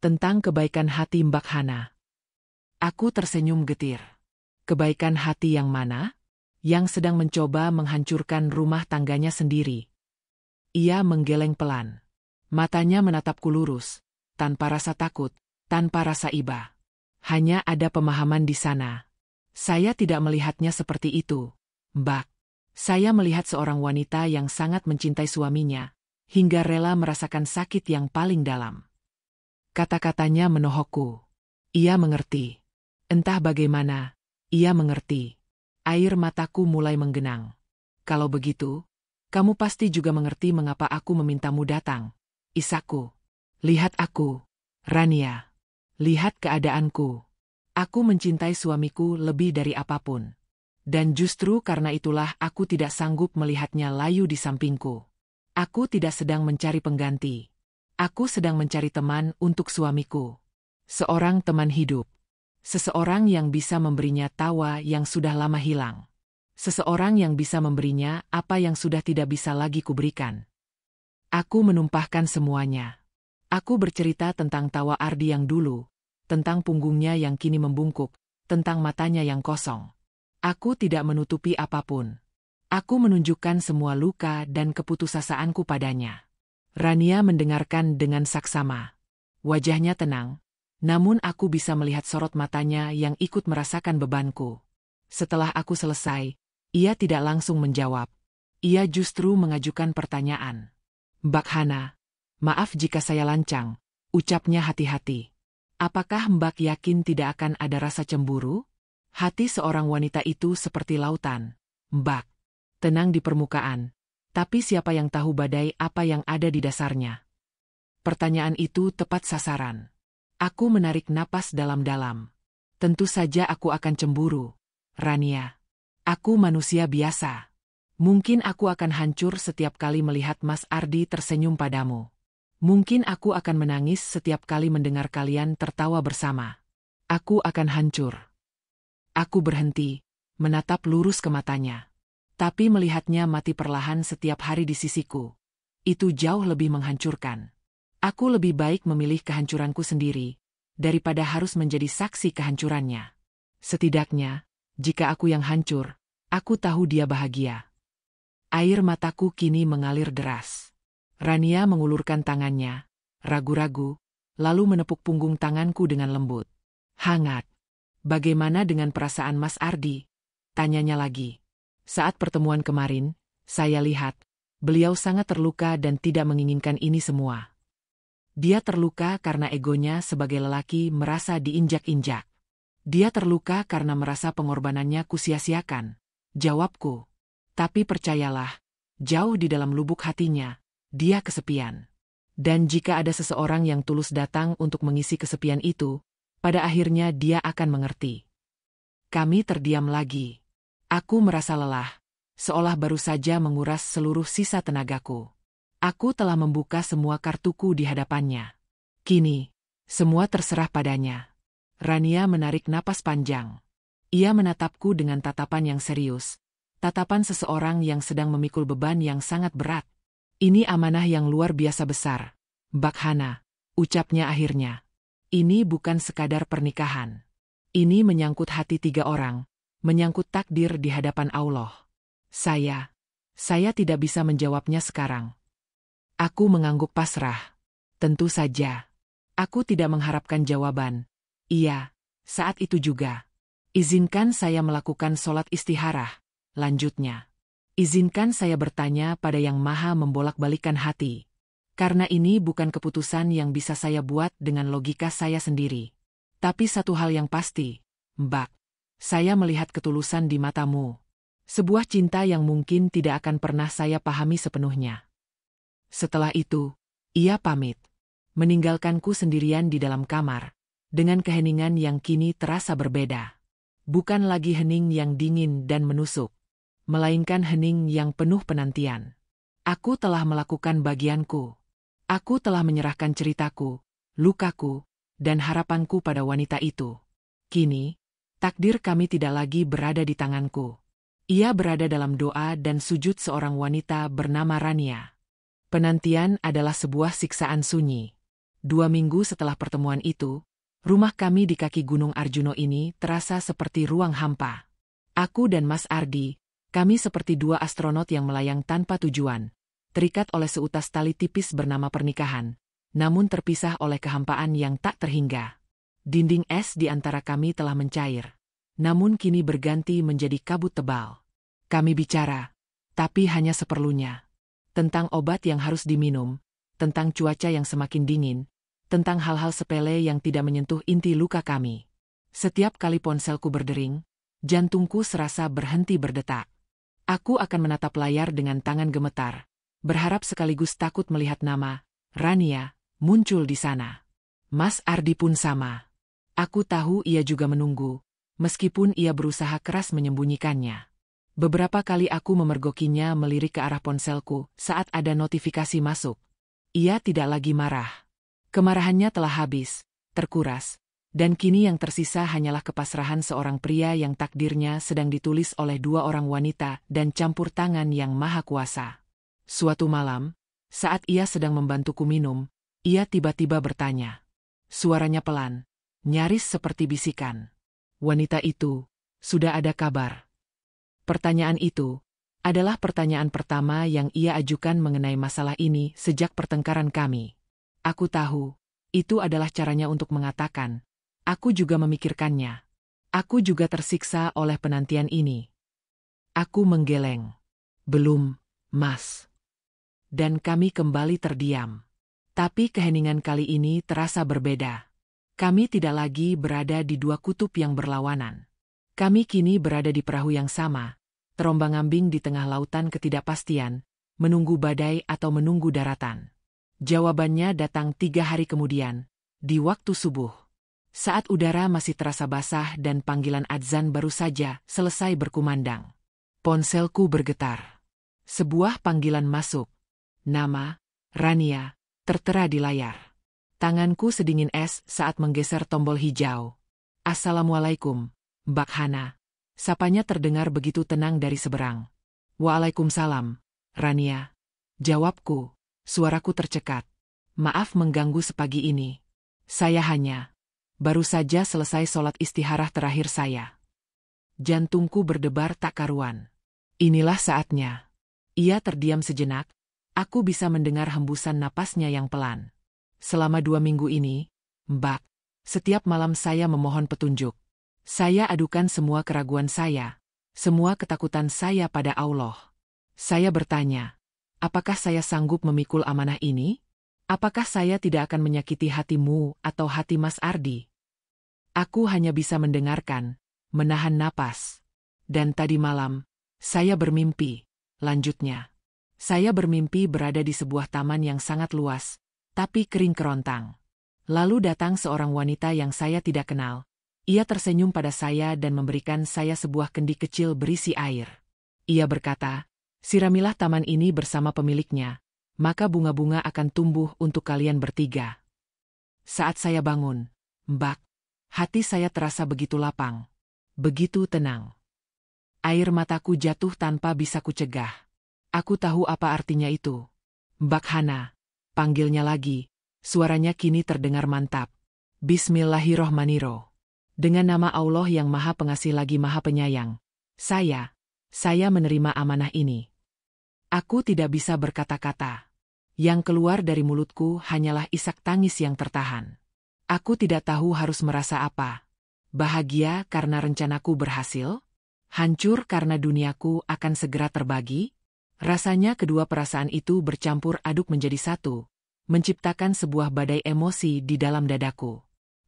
Tentang kebaikan hati Mbak Hana. Aku tersenyum getir. Kebaikan hati yang mana? Yang sedang mencoba menghancurkan rumah tangganya sendiri. Ia menggeleng pelan. Matanya menatapku lurus, tanpa rasa takut, tanpa rasa iba. Hanya ada pemahaman di sana. Saya tidak melihatnya seperti itu, Mbak. Saya melihat seorang wanita yang sangat mencintai suaminya, hingga rela merasakan sakit yang paling dalam. Kata-katanya menohokku. Ia mengerti. Entah bagaimana, ia mengerti. Air mataku mulai menggenang. Kalau begitu, kamu pasti juga mengerti mengapa aku memintamu datang. Isaku. Lihat aku, Rania. Lihat keadaanku. Aku mencintai suamiku lebih dari apapun. Dan justru karena itulah aku tidak sanggup melihatnya layu di sampingku. Aku tidak sedang mencari pengganti. Aku sedang mencari teman untuk suamiku. Seorang teman hidup. Seseorang yang bisa memberinya tawa yang sudah lama hilang. Seseorang yang bisa memberinya apa yang sudah tidak bisa lagi kuberikan. Aku menumpahkan semuanya. Aku bercerita tentang tawa Ardi yang dulu, tentang punggungnya yang kini membungkuk, tentang matanya yang kosong. Aku tidak menutupi apapun. Aku menunjukkan semua luka dan keputusasaanku padanya. Rania mendengarkan dengan saksama. Wajahnya tenang, namun aku bisa melihat sorot matanya yang ikut merasakan bebanku. Setelah aku selesai, ia tidak langsung menjawab. Ia justru mengajukan pertanyaan. Mbak Hana, maaf jika saya lancang, ucapnya hati-hati. Apakah Mbak yakin tidak akan ada rasa cemburu? Hati seorang wanita itu seperti lautan. Mbak, tenang di permukaan, tapi siapa yang tahu badai apa yang ada di dasarnya? Pertanyaan itu tepat sasaran. Aku menarik napas dalam-dalam. Tentu saja aku akan cemburu, Rania. Aku manusia biasa. Mungkin aku akan hancur setiap kali melihat Mas Ardi tersenyum padamu. Mungkin aku akan menangis setiap kali mendengar kalian tertawa bersama. Aku akan hancur. Aku berhenti, menatap lurus ke matanya. Tapi melihatnya mati perlahan setiap hari di sisiku. Itu jauh lebih menghancurkan. Aku lebih baik memilih kehancuranku sendiri, daripada harus menjadi saksi kehancurannya. Setidaknya, jika aku yang hancur, aku tahu dia bahagia. Air mataku kini mengalir deras. Rania mengulurkan tangannya, ragu-ragu, lalu menepuk punggung tanganku dengan lembut. Hangat. Bagaimana dengan perasaan Mas Ardi? Tanyanya lagi. Saat pertemuan kemarin, saya lihat, beliau sangat terluka dan tidak menginginkan ini semua. Dia terluka karena egonya sebagai lelaki merasa diinjak-injak. Dia terluka karena merasa pengorbanannya kusia-siakan. Jawabku. Tapi percayalah, jauh di dalam lubuk hatinya, dia kesepian. Dan jika ada seseorang yang tulus datang untuk mengisi kesepian itu, pada akhirnya dia akan mengerti. Kami terdiam lagi. Aku merasa lelah, seolah baru saja menguras seluruh sisa tenagaku. Aku telah membuka semua kartuku di hadapannya. Kini, semua terserah padanya. Rania menarik napas panjang. Ia menatapku dengan tatapan yang serius. Tatapan seseorang yang sedang memikul beban yang sangat berat. Ini amanah yang luar biasa besar. Mbak Hana, ucapnya akhirnya. Ini bukan sekadar pernikahan. Ini menyangkut hati 3 orang, menyangkut takdir di hadapan Allah. Saya tidak bisa menjawabnya sekarang. Aku mengangguk pasrah. Tentu saja. Aku tidak mengharapkan jawaban. Iya, saat itu juga. Izinkan saya melakukan sholat istikharah, lanjutnya. Izinkan saya bertanya pada Yang Maha membolak-balikan hati. Karena ini bukan keputusan yang bisa saya buat dengan logika saya sendiri. Tapi satu hal yang pasti, Mbak, saya melihat ketulusan di matamu. Sebuah cinta yang mungkin tidak akan pernah saya pahami sepenuhnya. Setelah itu, ia pamit. Meninggalkanku sendirian di dalam kamar, dengan keheningan yang kini terasa berbeda. Bukan lagi hening yang dingin dan menusuk, melainkan hening yang penuh penantian. Aku telah melakukan bagianku. Aku telah menyerahkan ceritaku, lukaku, dan harapanku pada wanita itu. Kini, takdir kami tidak lagi berada di tanganku. Ia berada dalam doa dan sujud seorang wanita bernama Rania. Penantian adalah sebuah siksaan sunyi. 2 minggu setelah pertemuan itu, rumah kami di kaki Gunung Arjuno ini terasa seperti ruang hampa. Aku dan Mas Ardi, kami seperti 2 astronot yang melayang tanpa tujuan, terikat oleh seutas tali tipis bernama pernikahan, namun terpisah oleh kehampaan yang tak terhingga. Dinding es di antara kami telah mencair, namun kini berganti menjadi kabut tebal. Kami bicara, tapi hanya seperlunya. Tentang obat yang harus diminum, tentang cuaca yang semakin dingin, tentang hal-hal sepele yang tidak menyentuh inti luka kami. Setiap kali ponselku berdering, jantungku serasa berhenti berdetak. Aku akan menatap layar dengan tangan gemetar, berharap sekaligus takut melihat nama Rania muncul di sana. Mas Ardi pun sama. Aku tahu ia juga menunggu, meskipun ia berusaha keras menyembunyikannya. Beberapa kali aku memergokinya melirik ke arah ponselku saat ada notifikasi masuk. Ia tidak lagi marah. Kemarahannya telah habis, terkuras, dan kini yang tersisa hanyalah kepasrahan seorang pria yang takdirnya sedang ditulis oleh 2 orang wanita dan campur tangan yang maha kuasa. Suatu malam, saat ia sedang membantuku minum, ia tiba-tiba bertanya. Suaranya pelan, nyaris seperti bisikan. Wanita itu, sudah ada kabar? Pertanyaan itu, Adalah pertanyaan pertama yang ia ajukan mengenai masalah ini sejak pertengkaran kami. Aku tahu, itu adalah caranya untuk mengatakan, aku juga memikirkannya. Aku juga tersiksa oleh penantian ini. Aku menggeleng. Belum, Mas. Dan kami kembali terdiam. Tapi keheningan kali ini terasa berbeda. Kami tidak lagi berada di dua kutub yang berlawanan. Kami kini berada di perahu yang sama, terombang-ambing di tengah lautan ketidakpastian, menunggu badai atau menunggu daratan. Jawabannya datang 3 hari kemudian, di waktu subuh. Saat udara masih terasa basah dan panggilan adzan baru saja selesai berkumandang. Ponselku bergetar. Sebuah panggilan masuk. Nama, Rania, tertera di layar. Tanganku sedingin es saat menggeser tombol hijau. Assalamualaikum, Mbak Hana. Sapanya terdengar begitu tenang dari seberang. Waalaikumsalam, Rania. Jawabku, suaraku tercekat. Maaf mengganggu sepagi ini. Saya hanya baru saja selesai sholat istikharah terakhir saya. Jantungku berdebar tak karuan. Inilah saatnya. Ia terdiam sejenak. Aku bisa mendengar hembusan napasnya yang pelan. Selama 2 minggu ini, Mbak, setiap malam saya memohon petunjuk. Saya adukan semua keraguan saya, semua ketakutan saya pada Allah. Saya bertanya, apakah saya sanggup memikul amanah ini? Apakah saya tidak akan menyakiti hatimu atau hati Mas Ardi? Aku hanya bisa mendengarkan, menahan napas. Dan tadi malam, saya bermimpi, lanjutnya. Saya bermimpi berada di sebuah taman yang sangat luas, tapi kering kerontang. Lalu datang seorang wanita yang saya tidak kenal. Ia tersenyum pada saya dan memberikan saya sebuah kendi kecil berisi air. Ia berkata, siramilah taman ini bersama pemiliknya, maka bunga-bunga akan tumbuh untuk kalian bertiga. Saat saya bangun, Mbak, hati saya terasa begitu lapang, begitu tenang. Air mataku jatuh tanpa bisa kucegah. Aku tahu apa artinya itu. Mbak Hana. Panggilnya lagi, suaranya kini terdengar mantap. Bismillahirrohmanirrohim. Dengan nama Allah yang Maha Pengasih lagi Maha Penyayang, saya menerima amanah ini. Aku tidak bisa berkata-kata. Yang keluar dari mulutku hanyalah isak tangis yang tertahan. Aku tidak tahu harus merasa apa. Bahagia karena rencanaku berhasil? Hancur karena duniaku akan segera terbagi? Rasanya kedua perasaan itu bercampur aduk menjadi satu, menciptakan sebuah badai emosi di dalam dadaku.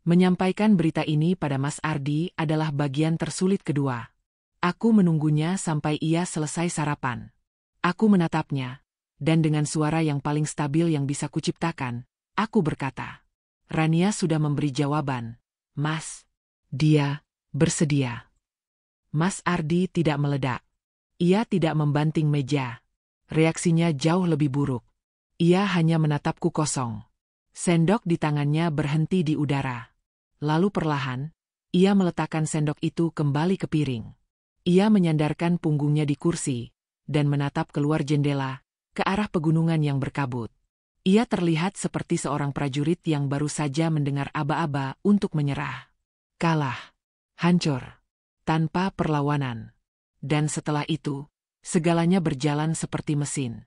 Menyampaikan berita ini pada Mas Ardi adalah bagian tersulit kedua. Aku menunggunya sampai ia selesai sarapan. Aku menatapnya, dan dengan suara yang paling stabil yang bisa kuciptakan, aku berkata, Rania sudah memberi jawaban, Mas. Dia bersedia. Mas Ardi tidak meledak. Ia tidak membanting meja. Reaksinya jauh lebih buruk. Ia hanya menatapku kosong. Sendok di tangannya berhenti di udara. Lalu perlahan, ia meletakkan sendok itu kembali ke piring. Ia menyandarkan punggungnya di kursi, dan menatap keluar jendela, ke arah pegunungan yang berkabut. Ia terlihat seperti seorang prajurit yang baru saja mendengar aba-aba untuk menyerah. Kalah. Hancur. Tanpa perlawanan. Dan setelah itu, segalanya berjalan seperti mesin.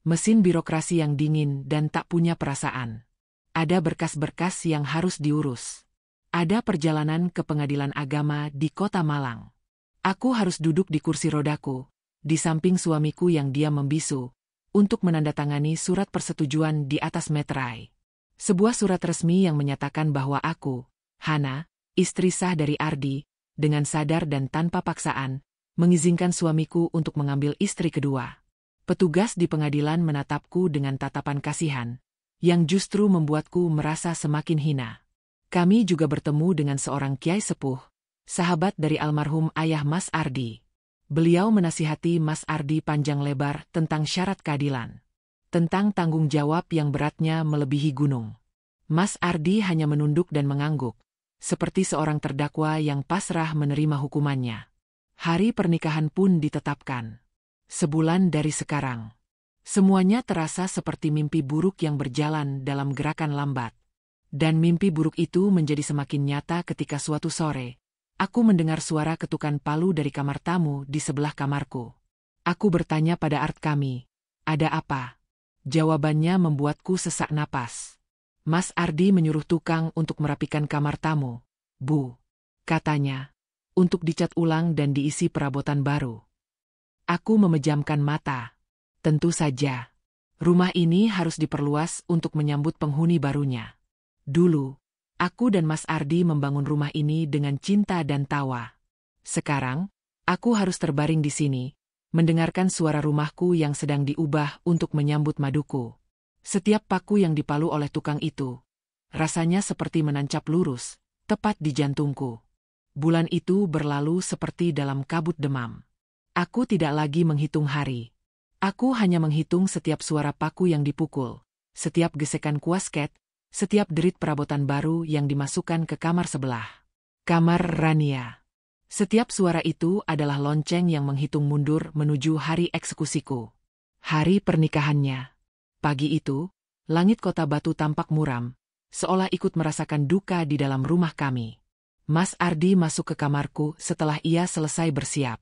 Mesin birokrasi yang dingin dan tak punya perasaan. Ada berkas-berkas yang harus diurus. Ada perjalanan ke pengadilan agama di kota Malang. Aku harus duduk di kursi rodaku, di samping suamiku yang diam membisu, untuk menandatangani surat persetujuan di atas meterai. Sebuah surat resmi yang menyatakan bahwa aku, Hana, istri sah dari Ardi, dengan sadar dan tanpa paksaan, mengizinkan suamiku untuk mengambil istri kedua. Petugas di pengadilan menatapku dengan tatapan kasihan, yang justru membuatku merasa semakin hina. Kami juga bertemu dengan seorang kiai sepuh, sahabat dari almarhum ayah Mas Ardi. Beliau menasihati Mas Ardi panjang lebar tentang syarat keadilan. Tentang tanggung jawab yang beratnya melebihi gunung. Mas Ardi hanya menunduk dan mengangguk, seperti seorang terdakwa yang pasrah menerima hukumannya. Hari pernikahan pun ditetapkan. Sebulan dari sekarang. Semuanya terasa seperti mimpi buruk yang berjalan dalam gerakan lambat. Dan mimpi buruk itu menjadi semakin nyata ketika suatu sore, aku mendengar suara ketukan palu dari kamar tamu di sebelah kamarku. Aku bertanya pada Art kami. Ada apa? Jawabannya membuatku sesak napas. Mas Ardi menyuruh tukang untuk merapikan kamar tamu. Bu, katanya, untuk dicat ulang dan diisi perabotan baru. Aku memejamkan mata. Tentu saja. Rumah ini harus diperluas untuk menyambut penghuni barunya. Dulu, aku dan Mas Ardi membangun rumah ini dengan cinta dan tawa. Sekarang, aku harus terbaring di sini, mendengarkan suara rumahku yang sedang diubah untuk menyambut maduku. Setiap paku yang dipalu oleh tukang itu, rasanya seperti menancap lurus, tepat di jantungku. Bulan itu berlalu seperti dalam kabut demam. Aku tidak lagi menghitung hari. Aku hanya menghitung setiap suara paku yang dipukul, setiap gesekan kuasket, setiap derit perabotan baru yang dimasukkan ke kamar sebelah. Kamar Rania. Setiap suara itu adalah lonceng yang menghitung mundur menuju hari eksekusiku. Hari pernikahannya. Pagi itu, langit kota Batu tampak muram, seolah ikut merasakan duka di dalam rumah kami. Mas Ardi masuk ke kamarku setelah ia selesai bersiap.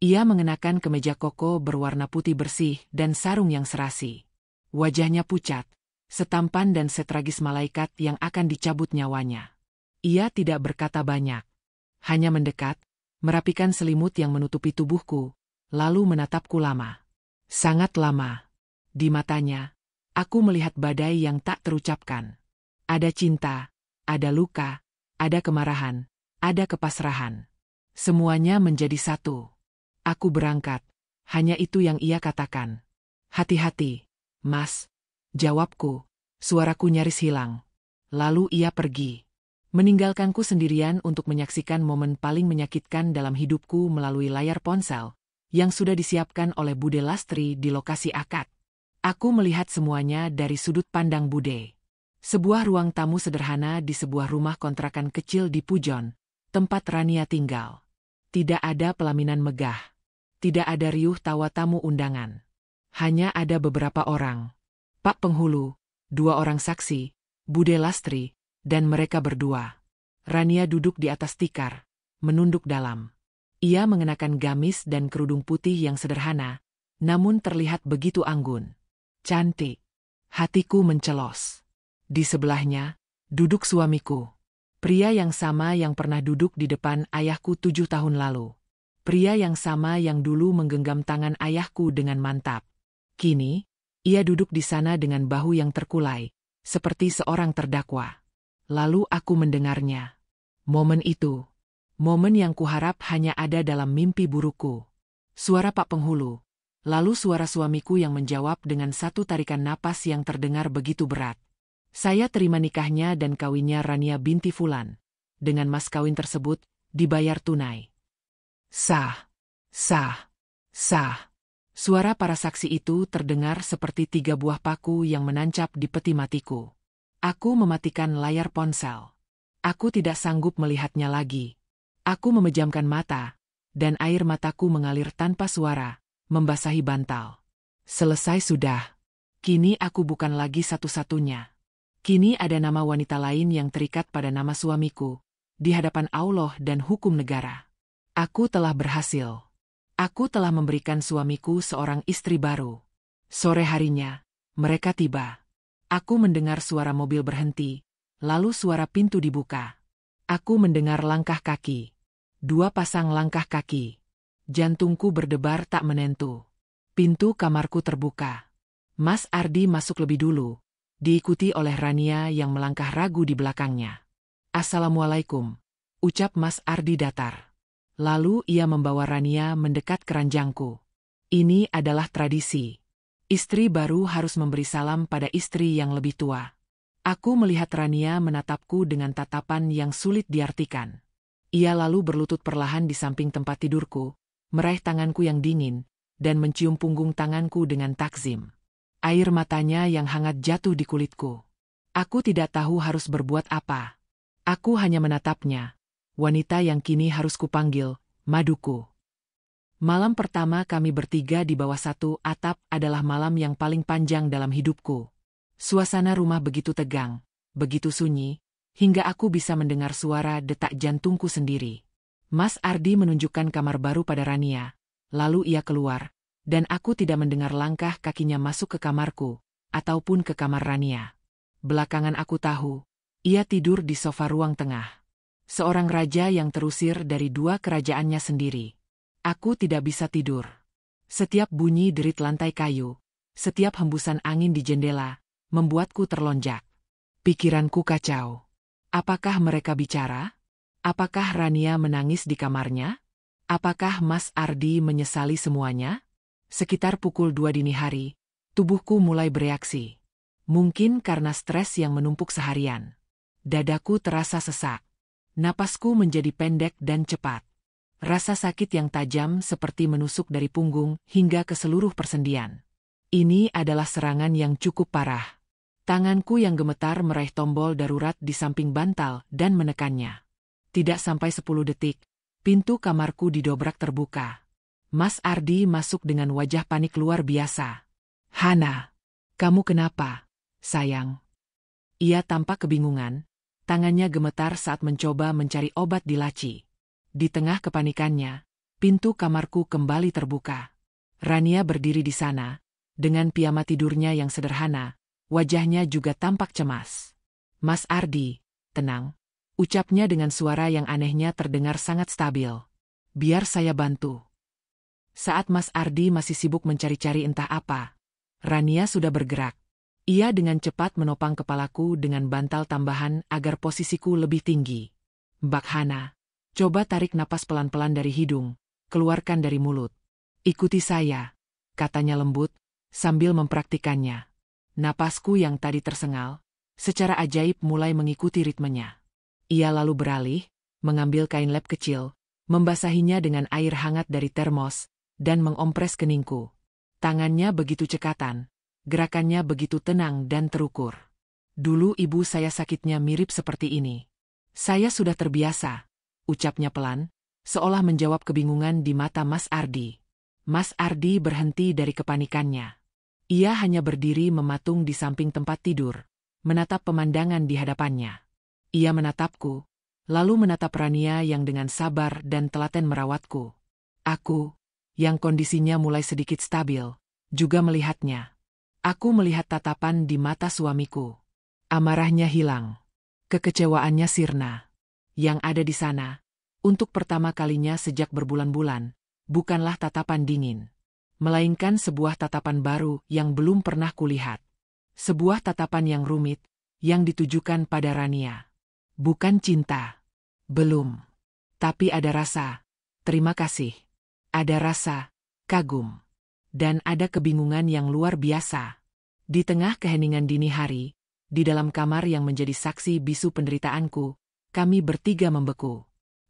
Ia mengenakan kemeja koko berwarna putih bersih dan sarung yang serasi. Wajahnya pucat, setampan dan setragis malaikat yang akan dicabut nyawanya. Ia tidak berkata banyak. Hanya mendekat, merapikan selimut yang menutupi tubuhku, lalu menatapku lama. Sangat lama. Di matanya, aku melihat badai yang tak terucapkan. Ada cinta, ada luka, ada kemarahan, ada kepasrahan. Semuanya menjadi satu. Aku berangkat, hanya itu yang ia katakan. Hati-hati, Mas. Jawabku, suaraku nyaris hilang. Lalu ia pergi. Meninggalkanku sendirian untuk menyaksikan momen paling menyakitkan dalam hidupku melalui layar ponsel, yang sudah disiapkan oleh Bude Lastri di lokasi akad. Aku melihat semuanya dari sudut pandang Bude. Sebuah ruang tamu sederhana di sebuah rumah kontrakan kecil di Pujon, tempat Rania tinggal. Tidak ada pelaminan megah. Tidak ada riuh tawa tamu undangan. Hanya ada beberapa orang. Pak Penghulu, 2 orang saksi, Bude Lastri, dan mereka berdua. Rania duduk di atas tikar, menunduk dalam. Ia mengenakan gamis dan kerudung putih yang sederhana, namun terlihat begitu anggun. Cantik. Hatiku mencelos. Di sebelahnya, duduk suamiku. Pria yang sama yang pernah duduk di depan ayahku 7 tahun lalu. Pria yang sama yang dulu menggenggam tangan ayahku dengan mantap. Kini, ia duduk di sana dengan bahu yang terkulai, seperti seorang terdakwa. Lalu aku mendengarnya. Momen itu. Momen yang kuharap hanya ada dalam mimpi burukku. Suara Pak Penghulu. Lalu suara suamiku yang menjawab dengan satu tarikan napas yang terdengar begitu berat. Saya terima nikahnya dan kawinnya Rania binti Fulan. Dengan mas kawin tersebut, dibayar tunai. Sah, sah, sah. Suara para saksi itu terdengar seperti 3 buah paku yang menancap di peti matiku. Aku mematikan layar ponsel. Aku tidak sanggup melihatnya lagi. Aku memejamkan mata, dan air mataku mengalir tanpa suara, membasahi bantal. Selesai sudah. Kini aku bukan lagi satu-satunya. Kini ada nama wanita lain yang terikat pada nama suamiku, di hadapan Allah dan hukum negara. Aku telah berhasil. Aku telah memberikan suamiku seorang istri baru. Sore harinya, mereka tiba. Aku mendengar suara mobil berhenti, lalu suara pintu dibuka. Aku mendengar langkah kaki. 2 pasang langkah kaki. Jantungku berdebar tak menentu. Pintu kamarku terbuka. Mas Ardi masuk lebih dulu, diikuti oleh Rania yang melangkah ragu di belakangnya. Assalamualaikum, ucap Mas Ardi datar. Lalu ia membawa Rania mendekat ke ranjangku. Ini adalah tradisi. Istri baru harus memberi salam pada istri yang lebih tua. Aku melihat Rania menatapku dengan tatapan yang sulit diartikan. Ia lalu berlutut perlahan di samping tempat tidurku, meraih tanganku yang dingin, dan mencium punggung tanganku dengan takzim. Air matanya yang hangat jatuh di kulitku. Aku tidak tahu harus berbuat apa. Aku hanya menatapnya. Wanita yang kini harus kupanggil Maduku. Malam pertama kami bertiga di bawah satu atap adalah malam yang paling panjang dalam hidupku. Suasana rumah begitu tegang, begitu sunyi, hingga aku bisa mendengar suara detak jantungku sendiri. Mas Ardi menunjukkan kamar baru pada Rania, lalu ia keluar, dan aku tidak mendengar langkah kakinya masuk ke kamarku, ataupun ke kamar Rania. Belakangan aku tahu, ia tidur di sofa ruang tengah. Seorang raja yang terusir dari dua kerajaannya sendiri. Aku tidak bisa tidur. Setiap bunyi derit lantai kayu, setiap hembusan angin di jendela, membuatku terlonjak. Pikiranku kacau. Apakah mereka bicara? Apakah Rania menangis di kamarnya? Apakah Mas Ardi menyesali semuanya? Sekitar pukul 2 dini hari, tubuhku mulai bereaksi. Mungkin karena stres yang menumpuk seharian. Dadaku terasa sesak. Napasku menjadi pendek dan cepat. Rasa sakit yang tajam seperti menusuk dari punggung hingga ke seluruh persendian. Ini adalah serangan yang cukup parah. Tanganku yang gemetar meraih tombol darurat di samping bantal dan menekannya. Tidak sampai 10 detik, pintu kamarku didobrak terbuka. Mas Ardi masuk dengan wajah panik luar biasa. "Hana, kamu kenapa, sayang?" Ia tampak kebingungan, tangannya gemetar saat mencoba mencari obat di laci. Di tengah kepanikannya, pintu kamarku kembali terbuka. Rania berdiri di sana, dengan piyama tidurnya yang sederhana, wajahnya juga tampak cemas. "Mas Ardi, tenang," ucapnya dengan suara yang anehnya terdengar sangat stabil. "Biar saya bantu." Saat Mas Ardi masih sibuk mencari-cari entah apa, Rania sudah bergerak. Ia dengan cepat menopang kepalaku dengan bantal tambahan agar posisiku lebih tinggi. "Mbak Hana, coba tarik napas pelan-pelan dari hidung, keluarkan dari mulut." "Ikuti saya," katanya lembut, sambil mempraktikannya. Napasku yang tadi tersengal, secara ajaib mulai mengikuti ritmenya. Ia lalu beralih, mengambil kain lap kecil, membasahinya dengan air hangat dari termos, dan mengompres keningku. Tangannya begitu cekatan, gerakannya begitu tenang dan terukur. "Dulu ibu saya sakitnya mirip seperti ini. Saya sudah terbiasa," ucapnya pelan, seolah menjawab kebingungan di mata Mas Ardi. Mas Ardi berhenti dari kepanikannya. Ia hanya berdiri mematung di samping tempat tidur, menatap pemandangan di hadapannya. Ia menatapku, lalu menatap Rania yang dengan sabar dan telaten merawatku. Aku, yang kondisinya mulai sedikit stabil, juga melihatnya. Aku melihat tatapan di mata suamiku. Amarahnya hilang. Kekecewaannya sirna. Yang ada di sana, untuk pertama kalinya sejak berbulan-bulan, bukanlah tatapan dingin, melainkan sebuah tatapan baru yang belum pernah kulihat. Sebuah tatapan yang rumit, yang ditujukan pada Rania. Bukan cinta. Belum. Tapi ada rasa terima kasih. Ada rasa kagum. Dan ada kebingungan yang luar biasa. Di tengah keheningan dini hari, di dalam kamar yang menjadi saksi bisu penderitaanku, kami bertiga membeku.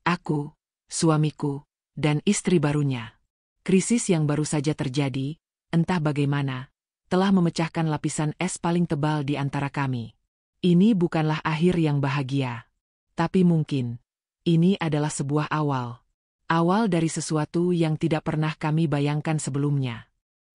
Aku, suamiku, dan istri barunya. Krisis yang baru saja terjadi, entah bagaimana, telah memecahkan lapisan es paling tebal di antara kami. Ini bukanlah akhir yang bahagia. Tapi mungkin, ini adalah sebuah awal. Awal dari sesuatu yang tidak pernah kami bayangkan sebelumnya.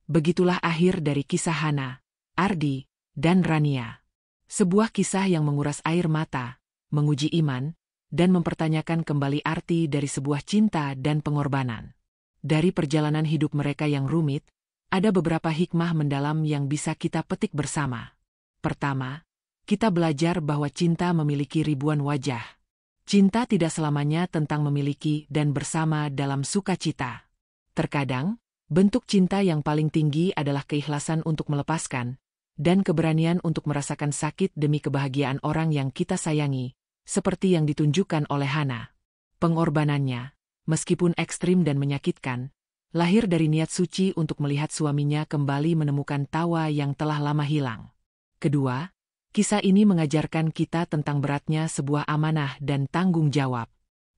Begitulah akhir dari kisah Hana, Ardi, dan Rania. Sebuah kisah yang menguras air mata, menguji iman, dan mempertanyakan kembali arti dari sebuah cinta dan pengorbanan. Dari perjalanan hidup mereka yang rumit, ada beberapa hikmah mendalam yang bisa kita petik bersama. Pertama, kita belajar bahwa cinta memiliki ribuan wajah. Cinta tidak selamanya tentang memiliki dan bersama dalam sukacita. Terkadang, bentuk cinta yang paling tinggi adalah keikhlasan untuk melepaskan, dan keberanian untuk merasakan sakit demi kebahagiaan orang yang kita sayangi, seperti yang ditunjukkan oleh Hana. Pengorbanannya, meskipun ekstrim dan menyakitkan, lahir dari niat suci untuk melihat suaminya kembali menemukan tawa yang telah lama hilang. Kedua, kisah ini mengajarkan kita tentang beratnya sebuah amanah dan tanggung jawab.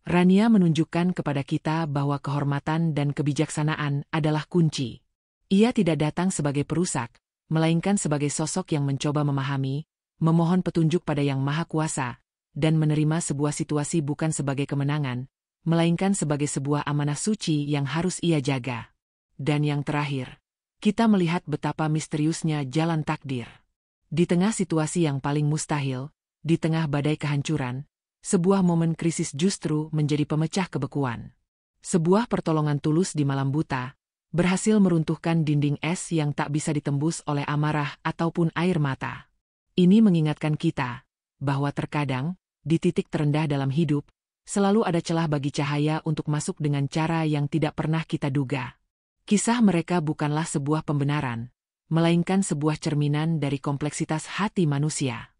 Rania menunjukkan kepada kita bahwa kehormatan dan kebijaksanaan adalah kunci. Ia tidak datang sebagai perusak, melainkan sebagai sosok yang mencoba memahami, memohon petunjuk pada Yang Maha Kuasa, dan menerima sebuah situasi bukan sebagai kemenangan, melainkan sebagai sebuah amanah suci yang harus ia jaga. Dan yang terakhir, kita melihat betapa misteriusnya jalan takdir. Di tengah situasi yang paling mustahil, di tengah badai kehancuran, sebuah momen krisis justru menjadi pemecah kebekuan. Sebuah pertolongan tulus di malam buta, berhasil meruntuhkan dinding es yang tak bisa ditembus oleh amarah ataupun air mata. Ini mengingatkan kita bahwa terkadang, di titik terendah dalam hidup, selalu ada celah bagi cahaya untuk masuk dengan cara yang tidak pernah kita duga. Kisah mereka bukanlah sebuah pembenaran, melainkan sebuah cerminan dari kompleksitas hati manusia.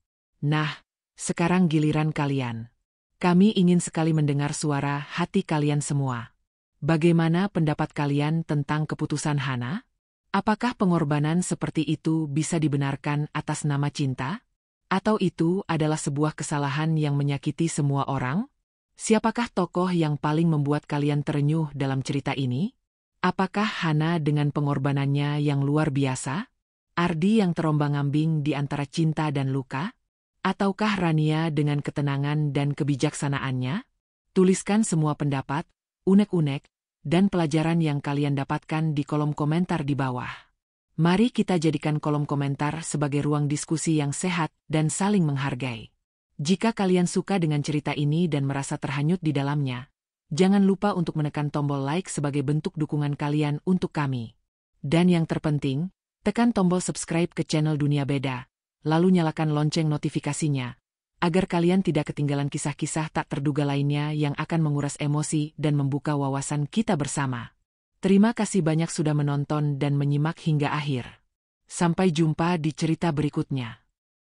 Nah, sekarang giliran kalian. Kami ingin sekali mendengar suara hati kalian semua. Bagaimana pendapat kalian tentang keputusan Hana? Apakah pengorbanan seperti itu bisa dibenarkan atas nama cinta? Atau itu adalah sebuah kesalahan yang menyakiti semua orang? Siapakah tokoh yang paling membuat kalian terenyuh dalam cerita ini? Apakah Hana dengan pengorbanannya yang luar biasa? Ardi yang terombang-ambing di antara cinta dan luka? Ataukah Rania dengan ketenangan dan kebijaksanaannya? Tuliskan semua pendapat, unek-unek, dan pelajaran yang kalian dapatkan di kolom komentar di bawah. Mari kita jadikan kolom komentar sebagai ruang diskusi yang sehat dan saling menghargai. Jika kalian suka dengan cerita ini dan merasa terhanyut di dalamnya, jangan lupa untuk menekan tombol like sebagai bentuk dukungan kalian untuk kami. Dan yang terpenting, tekan tombol subscribe ke channel Dunia Beda, lalu nyalakan lonceng notifikasinya, agar kalian tidak ketinggalan kisah-kisah tak terduga lainnya yang akan menguras emosi dan membuka wawasan kita bersama. Terima kasih banyak sudah menonton dan menyimak hingga akhir. Sampai jumpa di cerita berikutnya.